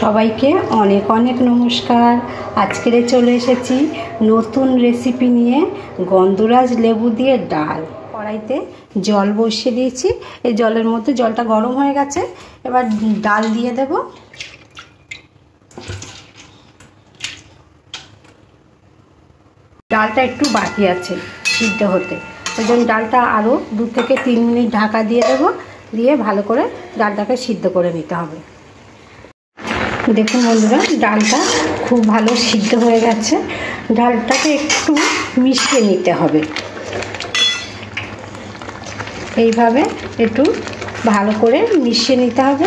সবাইকে অনেক অনেক নমস্কার। আজকে চলে এসেছি নতুন রেসিপি নিয়ে, গন্ধরাজ লেবু দিয়ে ডাল। কড়াইতে জল বসিয়ে দিয়েছি, এই জলের মধ্যে জলটা গরম হয়ে গেছে। এবার ডাল দিয়ে দেব। ডালটা একটু বাকি আছে সিদ্ধ হতে, ওই জন্য ডালটা আরও 2 থেকে 3 মিনিট ঢাকা দিয়ে দেবো। দিয়ে ভালো করে ডালটাকে সিদ্ধ করে নিতে হবে। দেখুন বন্ধুরা, ডালটা খুব ভালো সিদ্ধ হয়ে গেছে। ডালটাকে একটু মিশিয়ে নিতে হবে, এইভাবে একটু ভালো করে মিশিয়ে নিতে হবে।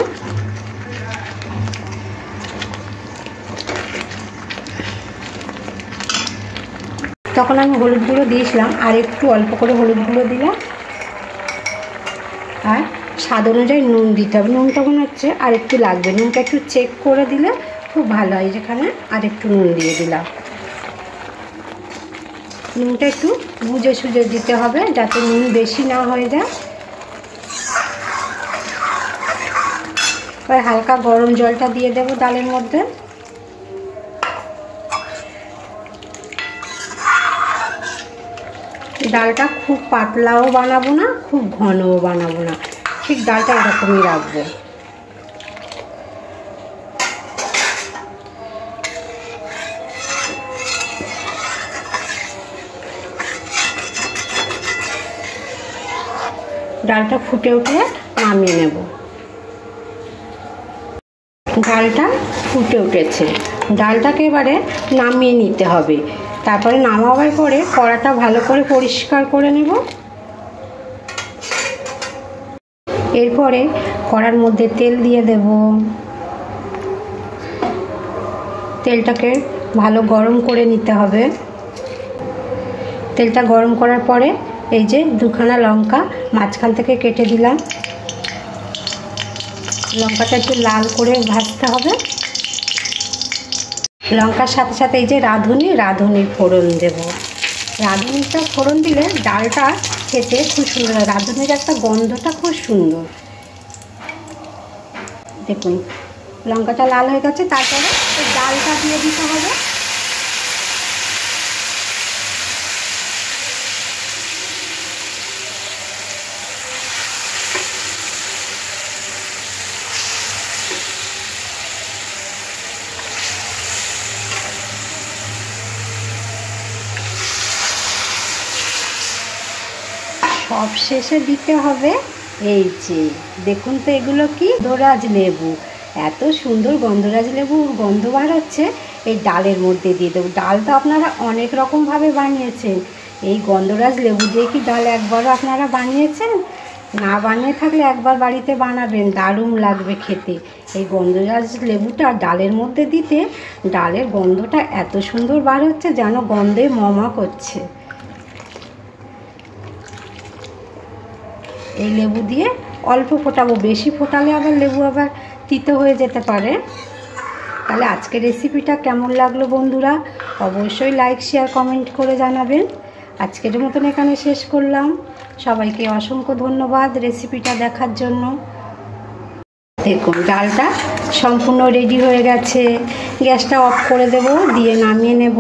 তখন আমি হলুদ গুঁড়ো দিয়েছিলাম, আর একটু অল্প করে হলুদ গুঁড়ো দিলাম, আর স্বাদ অনুযায়ী নুন দিতে হবে। নুনটা মনে হচ্ছে আর একটু লাগবে, নুনটা একটু চেক করে দিলে খুব ভালো হয়। যেখানে আর একটু নুন দিয়ে দিলাম। নুনটা একটু বুঝে সুঝে দিতে হবে, যাতে নুন বেশি না হয়ে যায়। এবার হালকা গরম জলটা দিয়ে দেবো ডালের মধ্যে। ডালটা খুব পাতলাও বানাবো না, খুব ঘনও বানাবো না, ঠিক ডালটা এরকমই রাখবো। ডালটা ফুটে উঠলে নামিয়ে নেব। ডালটা ফুটে উঠেছে, ডালটাকে এবারে নামিয়ে নিতে হবে। তারপরে নামাবার পরে কড়াটা ভালো করে পরিষ্কার করে নেব। এরপরে কড়ার মধ্যে তেল দিয়ে দেব। তেলটাকে ভালো গরম করে নিতে হবে। তেলটা গরম করার পরে এই যে 2খানা লঙ্কা মাঝখান থেকে কেটে দিলাম। লঙ্কাটা একটু লাল করে ভাজতে হবে। লঙ্কার সাথে সাথে এই যে রাঁধুনির ফোড়ন দেব। রাঁধুনিটা ফোড়ন দিলে ডালটা খেতে খুব সুন্দর হয়। রাঁধুনির একটা গন্ধটা খুব সুন্দর। দেখুন লঙ্কাটা লাল হয়ে গেছে, তারপরে ডালটা দিয়ে দিতে হবে। সব শেষে দিতে হবে এই যে দেখুন তো, এগুলো কি গন্ধরাজ লেবু। এত সুন্দর গন্ধরাজ লেবুর গন্ধ বার হচ্ছে। এই ডালের মধ্যে দিয়ে দেবো। ডালটা আপনারা অনেক রকমভাবে বানিয়েছেন, এই গন্ধরাজ লেবু দিয়ে কি ডাল একবারও আপনারা বানিয়েছেন? না বানিয়ে থাকলে একবার বাড়িতে বানাবেন, দারুণ লাগবে খেতে। এই গন্ধরাজ লেবুটা ডালের মধ্যে দিতে ডালের গন্ধটা এত সুন্দর বার হচ্ছে, যেন গন্ধে মমা করছে। এই লেবু দিয়ে অল্প ফোটাবো, বেশি ফোটালে আবার লেবু আবার তিতো হয়ে যেতে পারে। তাহলে আজকের রেসিপিটা কেমন লাগলো বন্ধুরা, অবশ্যই লাইক শেয়ার কমেন্ট করে জানাবেন। আজকের মতন এখানে শেষ করলাম। সবাইকে অসংখ্য ধন্যবাদ রেসিপিটা দেখার জন্য। দেখুন ডালটা সম্পূর্ণ রেডি হয়ে গেছে। গ্যাসটা অফ করে দেব, দিয়ে নামিয়ে নেব।